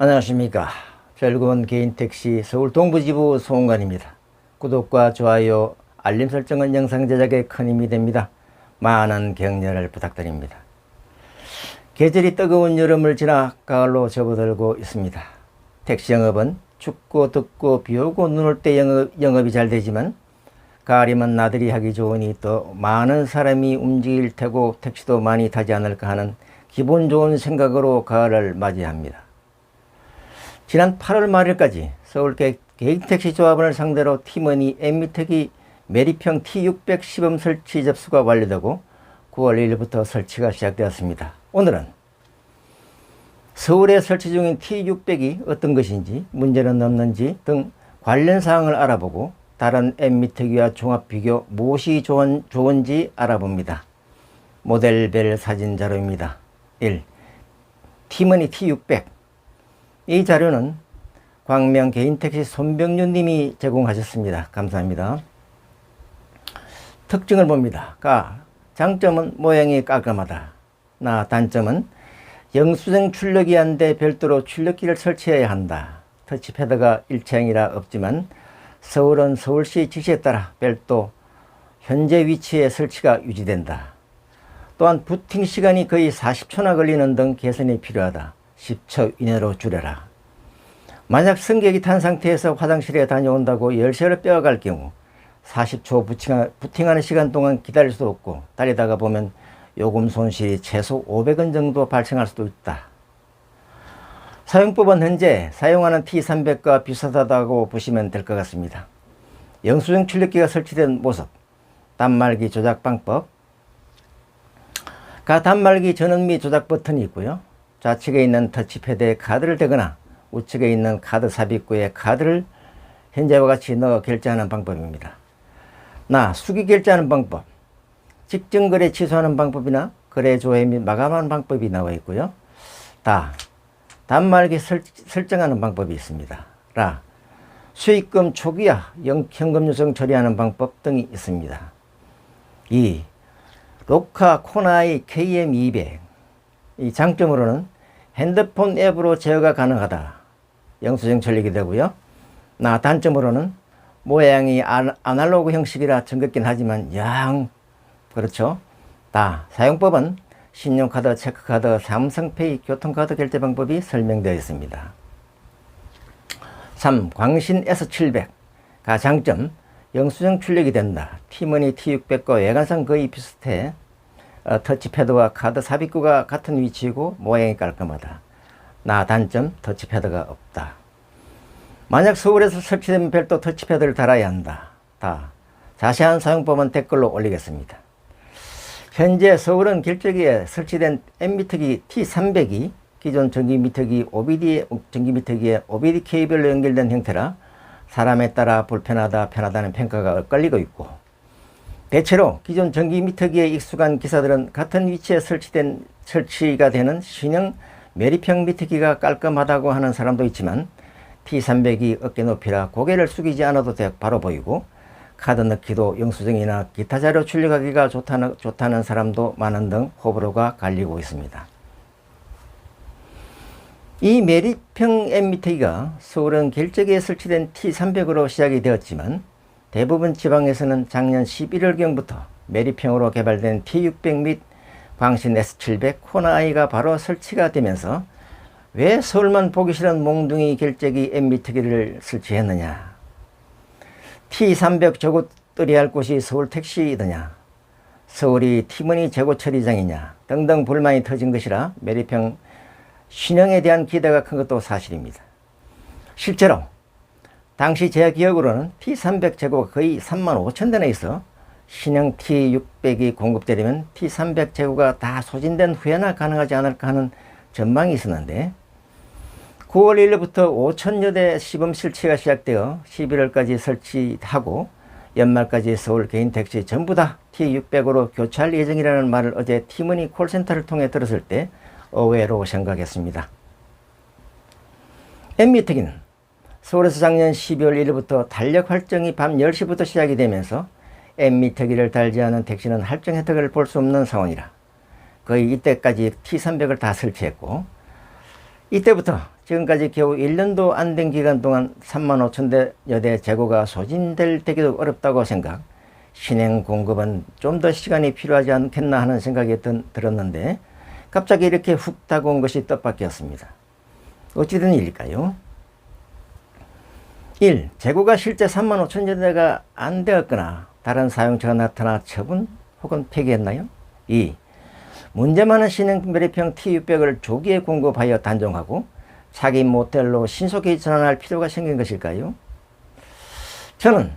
안녕하십니까. 즐거운 개인택시 서울 동부지부 소원관입니다. 구독과 좋아요, 알림 설정은 영상 제작에 큰 힘이 됩니다. 많은 격려를 부탁드립니다. 계절이 뜨거운 여름을 지나 가을로 접어들고 있습니다. 택시 영업은 춥고 덥고 비오고 눈 올 때 영업이 잘 되지만 가을이면 나들이 하기 좋으니 또 많은 사람이 움직일 테고 택시도 많이 타지 않을까 하는 기분 좋은 생각으로 가을을 맞이합니다. 지난 8월 말일까지 서울 개인택시 조합원을 상대로 티머니 엠미택이 메리평 T600 시범 설치 접수가 완료되고 9월 1일부터 설치가 시작되었습니다. 오늘은 서울에 설치 중인 T600이 어떤 것인지, 문제는 없는지 등 관련 사항을 알아보고 다른 엠미택과 종합 비교 무엇이 좋은지 알아봅니다. 모델별 사진 자료입니다. 1. 티머니 T600. 이 자료는 광명 개인택시 손병윤 님이 제공하셨습니다. 감사합니다. 특징을 봅니다. 장점은 모양이 깔끔하다. 단점은 영수증 출력이 안 돼 별도로 출력기를 설치해야 한다. 터치패드가 일체형이라 없지만 서울은 서울시 지시에 따라 별도 현재 위치에 설치가 유지된다. 또한 부팅 시간이 거의 40초나 걸리는 등 개선이 필요하다. 10초 이내로 줄여라. 만약 승객이 탄 상태에서 화장실에 다녀온다고 열쇠를 빼앗갈 경우 40초 부팅하는 시간 동안 기다릴 수도 없고 달리다가 보면 요금 손실이 최소 500원 정도 발생할 수도 있다. 사용법은 현재 사용하는 T300과 비슷하다고 보시면 될 것 같습니다. 영수증 출력기가 설치된 모습, 단말기 조작 방법, 단말기 전원 및 조작 버튼이 있고요. 좌측에 있는 터치패드에 카드를 대거나 우측에 있는 카드 삽입구에 카드를 현재와 같이 넣어 결제하는 방법입니다. 수기 결제하는 방법, 직전거래 취소하는 방법이나 거래 조회 및 마감하는 방법이 나와 있고요. 단말기 설정하는 방법이 있습니다. 수익금 초기화, 현금 요청 처리하는 방법 등이 있습니다. 2. 로카 코나이 KM200. 이 장점으로는 핸드폰 앱으로 제어가 가능하다. 영수증 처리가 되고요. 단점으로는 모양이 아날로그 형식이라 정겹긴 하지만 그렇죠. 사용법은 신용카드, 체크카드, 삼성페이, 교통카드 결제 방법이 설명되어 있습니다. 3. 광신 S700. 장점, 영수증 출력이 된다. 티머니 T600과 외관상 거의 비슷해. 터치패드와 카드 삽입구가 같은 위치이고 모양이 깔끔하다. 단점, 터치패드가 없다. 만약 서울에서 설치되면 별도 터치패드를 달아야 한다. 자세한 사용법은 댓글로 올리겠습니다. 현재 서울은 길쭉이에 설치된 엠미터기 T300이 기존 전기미터기 전기미터기에 OBD 케이블로 연결된 형태라 사람에 따라 불편하다, 편하다는 평가가 엇갈리고 있고, 대체로 기존 전기미터기에 익숙한 기사들은 같은 위치에 설치가 되는 신형 메리평 미터기가 깔끔하다고 하는 사람도 있지만 T300이 어깨 높이라 고개를 숙이지 않아도 바로 보이고 카드 넣기도 영수증이나 기타 자료 출력하기가 좋다는 사람도 많은 등 호불호가 갈리고 있습니다. 이 메리평 엠미터기가 서울은 길쭉이에 설치된 T300으로 시작이 되었지만 대부분 지방에서는 작년 11월경부터 메리평으로 개발된 T600 및 광신 S700, 코나이가 바로 설치가 되면서 왜 서울만 보기 싫은 몽둥이 결제기 엠미터기를 설치했느냐, T300 재고떨이 할 곳이 서울 택시이더냐, 서울이 티머니 재고 처리장이냐 등등 불만이 터진 것이라 메리평 신형에 대한 기대가 큰 것도 사실입니다. 실제로 당시 제 기억으로는 T300 재고가 거의 35,000대나 있어 신형 T600이 공급되려면 T300 재고가 다 소진된 후에나 가능하지 않을까 하는 전망이 있었는데 9월 1일부터 5,000여 대 시범 설치가 시작되어 11월까지 설치하고 연말까지 서울 개인택시 전부 다 T600으로 교체할 예정이라는 말을 어제 티머니 콜센터를 통해 들었을 때 의외로 생각했습니다. 엠미터기는 서울에서 작년 12월 1일부터 달력 활정이 밤 10시부터 시작이 되면서 엠미터기를 달지 않은 택시는 할증 혜택을 볼 수 없는 상황이라 거의 이때까지 T300을 다 설치했고, 이때부터 지금까지 겨우 1년도 안 된 기간 동안 35,000여 대 재고가 소진될 때기도 어렵다고 생각, 신행 공급은 좀 더 시간이 필요하지 않겠나 하는 생각이 들었는데 갑자기 이렇게 훅 다가온 것이 뜻밖이었습니다. 어찌된 일일까요? 1. 재고가 실제 35,000여 대가 안 되었거나 다른 사용처가 나타나 처분 혹은 폐기했나요? 2. 문제 많은 신형 메리평 T600을 조기에 공급하여 단종하고 차기 모델로 신속히 전환할 필요가 생긴 것일까요? 저는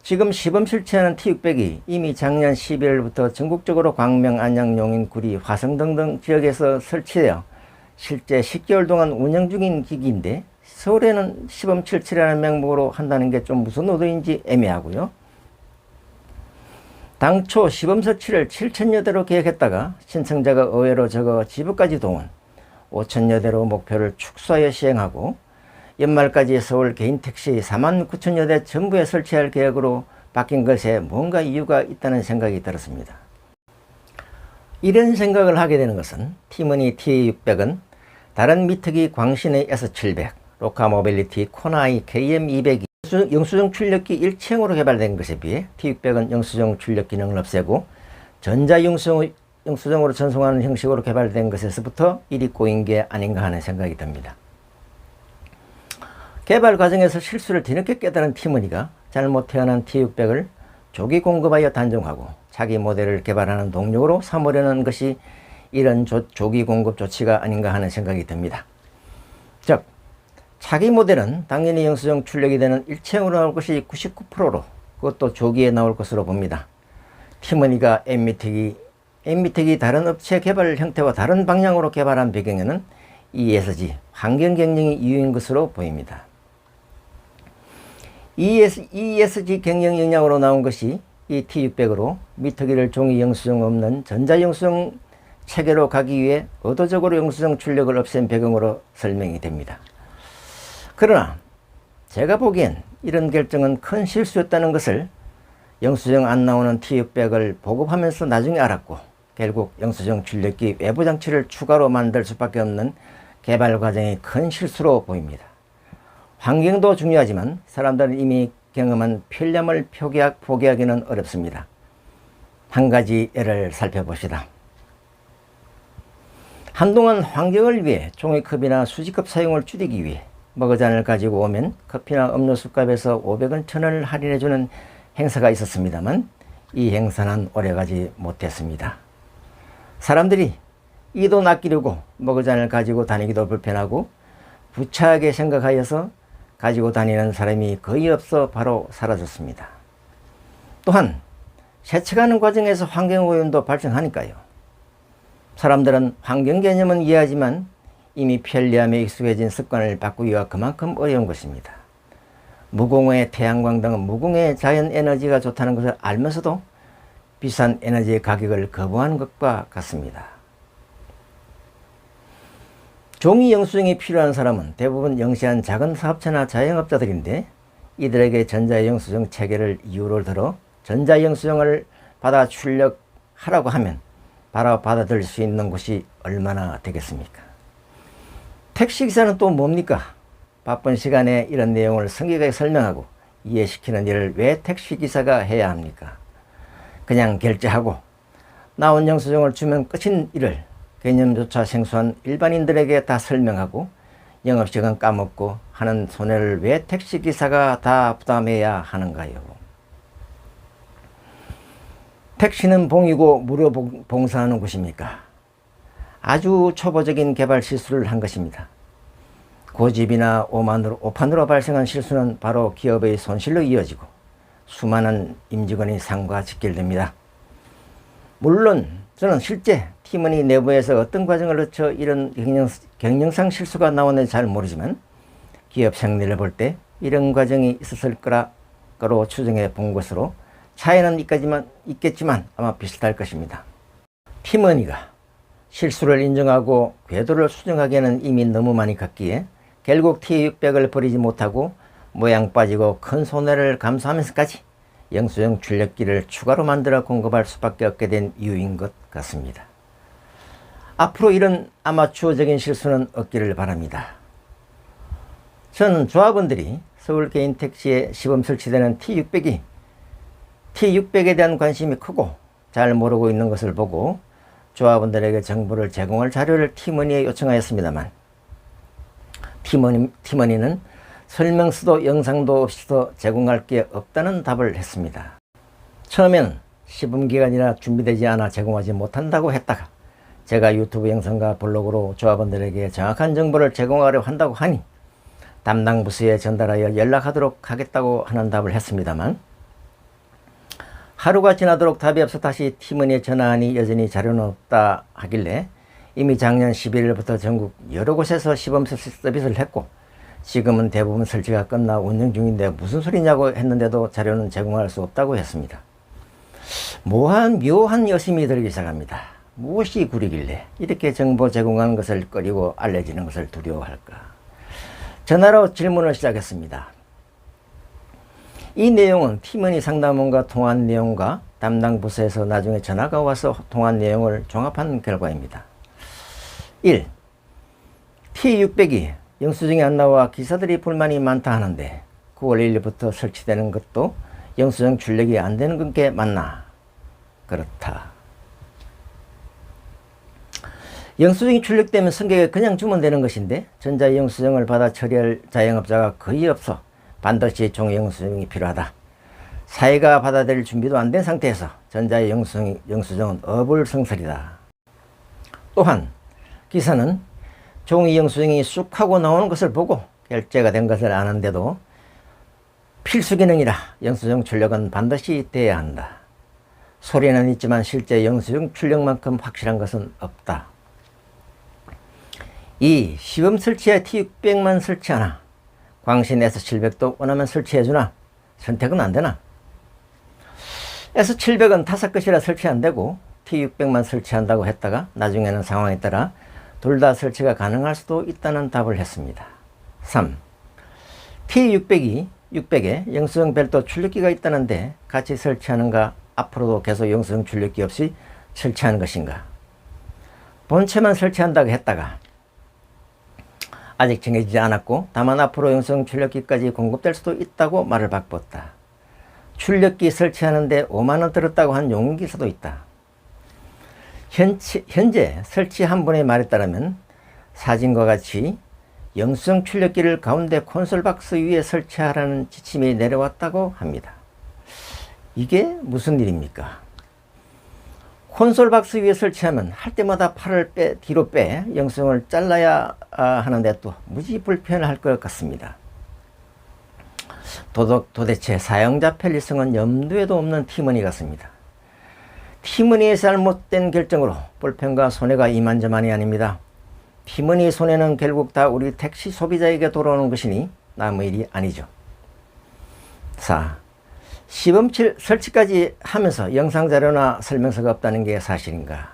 지금 시범 실체하는 T600이 이미 작년 12월부터 전국적으로 광명, 안양, 용인, 구리, 화성 등등 지역에서 설치되어 실제 10개월 동안 운영 중인 기기인데 서울에는 시범 실체라는 명목으로 한다는 게 좀 무슨 의도인지 애매하고요. 당초 시범 설치를 7,000여 대로 계획했다가 신청자가 의외로 적어 지부까지 동원, 5,000여 대로 목표를 축소하여 시행하고 연말까지 서울 개인 택시 49,000여 대 전부에 설치할 계획으로 바뀐 것에 뭔가 이유가 있다는 생각이 들었습니다. 이런 생각을 하게 되는 것은 티머니 T600은 다른 미특이 광신의 S700, 로카모빌리티 코나이 KM200이 영수증 출력기 일체형으로 개발된 것에 비해 T600은 영수증 출력 기능을 없애고 전자영수증으로 전송하는 형식으로 개발된 것에서부터 일이 꼬인 게 아닌가 하는 생각이 듭니다. 개발 과정에서 실수를 뒤늦게 깨달은 티머니가 잘못 태어난 T600을 조기 공급하여 단종하고 차기 모델을 개발하는 동력으로 삼으려는 것이 이런 조기 공급 조치가 아닌가 하는 생각이 듭니다. 즉, 차기 모델은 당연히 영수증 출력이 되는 일체형으로 나올 것이 99%로 그것도 조기에 나올 것으로 봅니다. 티머니가 엠미텍이 다른 업체 개발 형태와 다른 방향으로 개발한 배경에는 ESG, 환경 경영이 이유인 것으로 보입니다. ESG 경영 역량으로 나온 것이 이 T600으로 미터기를 종이 영수증 없는 전자영수증 체계로 가기 위해 의도적으로 영수증 출력을 없앤 배경으로 설명이 됩니다. 그러나 제가 보기엔 이런 결정은 큰 실수였다는 것을 영수증 안 나오는 T600을 보급하면서 나중에 알았고, 결국 영수증 출력기 외부 장치를 추가로 만들 수밖에 없는 개발 과정이 큰 실수로 보입니다. 환경도 중요하지만 사람들은 이미 경험한 편리함을 포기하기는 어렵습니다. 한 가지 예를 살펴봅시다. 한동안 환경을 위해 종이컵이나 수지컵 사용을 줄이기 위해 머그잔을 가지고 오면 커피나 음료수 값에서 500원, 1,000원을 할인해주는 행사가 있었습니다만 이 행사는 오래가지 못했습니다. 사람들이 이 돈 아끼려고 머그잔을 가지고 다니기도 불편하고 부차하게 생각하여서 가지고 다니는 사람이 거의 없어 바로 사라졌습니다. 또한 세척하는 과정에서 환경오염도 발생하니까요. 사람들은 환경 개념은 이해하지만 이미 편리함에 익숙해진 습관을 바꾸기가 그만큼 어려운 것입니다. 무공해 태양광 등은 무공해 자연에너지가 좋다는 것을 알면서도 비싼 에너지의 가격을 거부하는 것과 같습니다. 종이 영수증이 필요한 사람은 대부분 영세한 작은 사업체나 자영업자들인데 이들에게 전자영수증 체계를 이유로 들어 전자영수증을 받아 출력하라고 하면 바로 받아들일 수 있는 곳이 얼마나 되겠습니까? 택시기사는 또 뭡니까? 바쁜 시간에 이런 내용을 성격하게 설명하고 이해시키는 일을 왜 택시기사가 해야 합니까? 그냥 결제하고 나온 영수증을 주면 끝인 일을 개념조차 생소한 일반인들에게 다 설명하고 영업시간 까먹고 하는 손해를 왜 택시기사가 다 부담해야 하는가요? 택시는 봉이고 무료 봉사하는 곳입니까? 아주 초보적인 개발 실수를 한 것입니다. 고집이나 오판으로 발생한 실수는 바로 기업의 손실로 이어지고 수많은 임직원이 상과 직결됩니다. 물론 저는 실제 팀원이 내부에서 어떤 과정을 거쳐 이런 경영상 실수가 나오는지 잘 모르지만 기업 생리를 볼 때 이런 과정이 있었을 거로 추정해 본 것으로 차이는 있겠지만 아마 비슷할 것입니다. 팀원이가 실수를 인정하고 궤도를 수정하기에는 이미 너무 많이 갔기에 결국 T600을 버리지 못하고 모양 빠지고 큰 손해를 감수하면서까지 영수증 출력기를 추가로 만들어 공급할 수밖에 없게 된 이유인 것 같습니다. 앞으로 이런 아마추어적인 실수는 없기를 바랍니다. 저는 조합원들이 서울 개인 택시에 시범 설치되는 T600에 대한 관심이 크고 잘 모르고 있는 것을 보고 조합원들에게 정보를 제공할 자료를 티머니에 요청하였습니다만 티머니는 설명서도 영상도 없이도 제공할 게 없다는 답을 했습니다. 처음에는 시범기간이라 준비되지 않아 제공하지 못한다고 했다가 제가 유튜브 영상과 블로그로 조합원들에게 정확한 정보를 제공하려 한다고 하니 담당 부서에 전달하여 연락하도록 하겠다고 하는 답을 했습니다만 하루가 지나도록 답이 없어 다시 팀원에 전화하니 여전히 자료는 없다 하길래 이미 작년 11일부터 전국 여러 곳에서 시범 서비스를 했고 지금은 대부분 설치가 끝나 운영 중인데 무슨 소리냐고 했는데도 자료는 제공할 수 없다고 했습니다. 묘한 여심이 들기 시작합니다. 무엇이 구리길래 이렇게 정보 제공하는 것을 꺼리고 알려지는 것을 두려워할까? 전화로 질문을 시작했습니다. 이 내용은 팀원이 상담원과 통화한 내용과 담당 부서에서 나중에 전화가 와서 통화한 내용을 종합한 결과입니다. 1. T600이 영수증이 안 나와 기사들이 불만이 많다 하는데 9월 1일부터 설치되는 것도 영수증 출력이 안 되는 게 맞나? 그렇다. 영수증이 출력되면 승객에 그냥 주면 되는 것인데 전자영수증을 받아 처리할 자영업자가 거의 없어 반드시 종이영수증이 필요하다. 사회가 받아들일 준비도 안 된 상태에서 전자영수증은 어불성설이다. 또한 기사는 종이영수증이 쑥 하고 나오는 것을 보고 결제가 된 것을 아는데도 필수 기능이라 영수증 출력은 반드시 돼야 한다. 소리는 있지만 실제 영수증 출력만큼 확실한 것은 없다. 이 시범 설치에 T600만 설치하나? 광신 S700도 원하면 설치해주나? 선택은 안되나? S700은 5끝이라 설치 안되고 T600만 설치한다고 했다가 나중에는 상황에 따라 둘 다 설치가 가능할 수도 있다는 답을 했습니다. 3. T600에 영수증 별도 출력기가 있다는데 같이 설치하는가? 앞으로도 계속 영수증 출력기 없이 설치하는 것인가? 본체만 설치한다고 했다가 아직 정해지지 않았고 다만 앞으로 영수증 출력기까지 공급될 수도 있다고 말을 바꿨다. 출력기 설치하는데 5만원 들었다고 한 용기사도 있다. 현재 설치 한 분의 말에 따르면 사진과 같이 영수증 출력기를 가운데 콘솔 박스 위에 설치하라는 지침이 내려왔다고 합니다. 이게 무슨 일입니까? 콘솔 박스 위에 설치하면 할 때마다 팔을 뒤로 빼 영수증을 잘라야 하는데 또 무지 불편할 것 같습니다. 도대체 사용자 편리성은 염두에도 없는 티머니 같습니다. 티머니의 잘못된 결정으로 불편과 손해가 이만저만이 아닙니다. 티머니 손해는 결국 다 우리 택시 소비자에게 돌아오는 것이니 남의 일이 아니죠. 4. 시범 설치까지 하면서 영상자료나 설명서가 없다는 게 사실인가?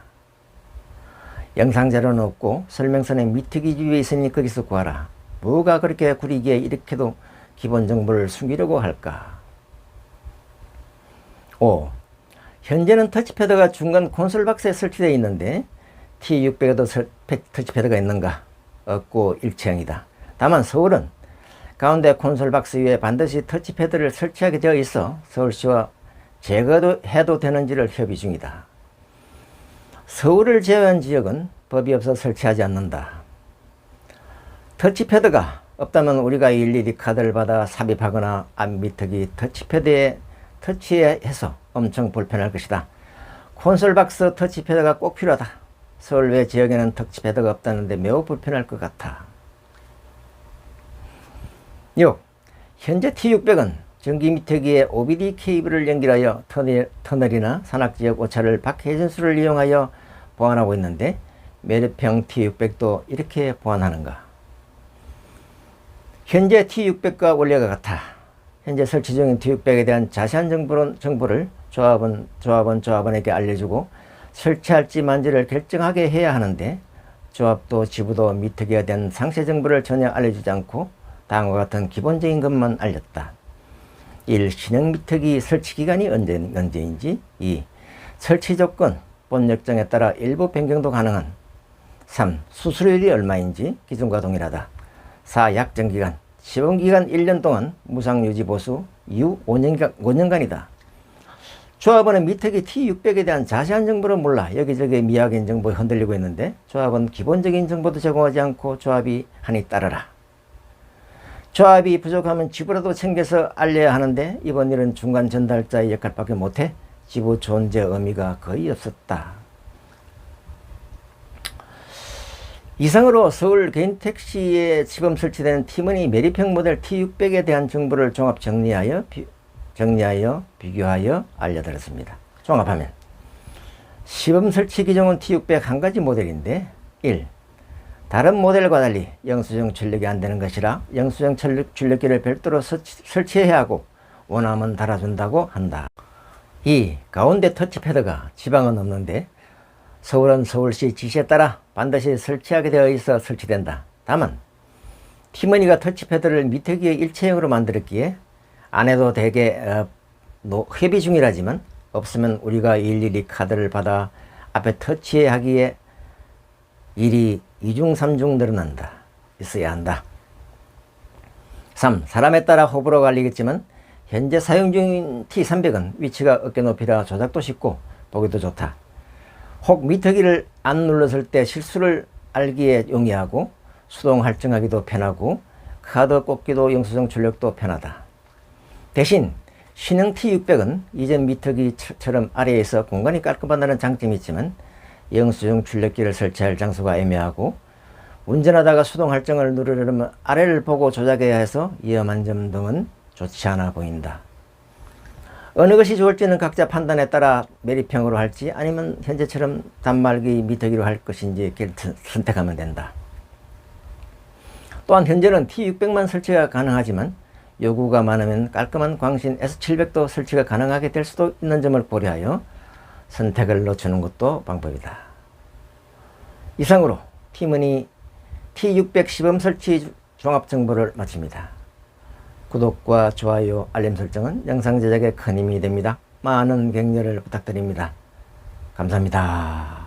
영상자료는 없고 설명서는 미특이 위에 있으니 거기서 구하라. 뭐가 그렇게 구리기에 이렇게도 기본 정보를 숨기려고 할까? 5. 현재는 터치패드가 중간 콘솔 박스에 설치되어 있는데 T600에도 터치패드가 있는가? 없고 일체형이다. 다만 서울은 가운데 콘솔 박스 위에 반드시 터치패드를 설치하게 되어 있어 서울시와 제거해도 되는지를 협의 중이다. 서울을 제외한 지역은 법이 없어 설치하지 않는다. 터치패드가 없다면 우리가 일일이 카드를 받아 삽입하거나 앞 미터기 터치패드에 터치해서 엄청 불편할 것이다. 콘솔 박스 터치패드가 꼭 필요하다. 서울 외 지역에는 터치패드가 없다는데 매우 불편할 것 같아. 6. 현재 T600은 전기 미터기에 OBD 케이블을 연결하여 터널이나 산악지역 오차를 박해전수를 이용하여 보완하고 있는데 메르평 T600도 이렇게 보완하는가? 현재 T600과 원리가 같아. 현재 설치 중인 T600에 대한 자세한 정보를 조합원에게 알려주고 설치할지 만지를 결정하게 해야 하는데 조합도 지부도 미터기에 대한 상세 정보를 전혀 알려주지 않고 다음과 같은 기본적인 것만 알렸다. 1. 신형 미터기 설치 기간이 언제인지. 2. 설치 조건, 본 역정에 따라 일부 변경도 가능한. 3. 수수료율이 얼마인지 기존과 동일하다. 4. 약정 기간, 시범기간 1년 동안 무상유지 보수 이후 5년간이다. 조합원은 미터기 T600에 대한 자세한 정보를 몰라 여기저기 미확인 정보에 흔들리고 있는데 조합은 기본적인 정보도 제공하지 않고 조합이 하니 따르라. 조합이 부족하면 지부라도 챙겨서 알려야 하는데 이번 일은 중간 전달자의 역할밖에 못해 지부 존재 의미가 거의 없었다. 이상으로 서울 개인 택시에 시범 설치된 티머니 메리평 모델 T600에 대한 정보를 종합 정리하여 비교하여 알려드렸습니다. 종합하면 시범 설치 기종은 T600 한 가지 모델인데 1. 다른 모델과 달리 영수증 출력이 안 되는 것이라 영수증 출력기를 별도로 설치해야 하고 원하면 달아준다고 한다. 2. 가운데 터치패드가 지방은 없는데 서울은 서울시 지시에 따라 반드시 설치하게 되어 있어 설치된다. 다만 티머니가 터치패드를 미터기의 일체형으로 만들었기에 안에도 대개 협의 중이라지만 없으면 우리가 일일이 카드를 받아 앞에 터치하기에 일이 2중 3중 늘어난다. 있어야 한다. 3. 사람에 따라 호불호가 갈리겠지만 현재 사용 중인 T300은 위치가 어깨 높이라 조작도 쉽고 보기도 좋다. 혹 미터기를 안 눌렀을 때 실수를 알기에 용이하고 수동 할증하기도 편하고 카드 꽂기도 영수증 출력도 편하다. 대신 신형 T600은 이전 미터기처럼 아래에서 공간이 깔끔하다는 장점이 있지만 영수증 출력기를 설치할 장소가 애매하고 운전하다가 수동 할증을 누르려면 아래를 보고 조작해야 해서 위험한 점 등은 좋지 않아 보인다. 어느 것이 좋을지는 각자 판단에 따라 메리평으로 할지 아니면 현재처럼 단말기 미터기로 할 것인지 선택하면 된다. 또한 현재는 T600만 설치가 가능하지만 요구가 많으면 깔끔한 광신 S700도 설치가 가능하게 될 수도 있는 점을 고려하여 선택을 늦추는 것도 방법이다. 이상으로 티머니 T600 시범 설치 종합 정보를 마칩니다. 구독과 좋아요, 알림 설정은 영상 제작에 큰 힘이 됩니다. 많은 격려를 부탁드립니다. 감사합니다.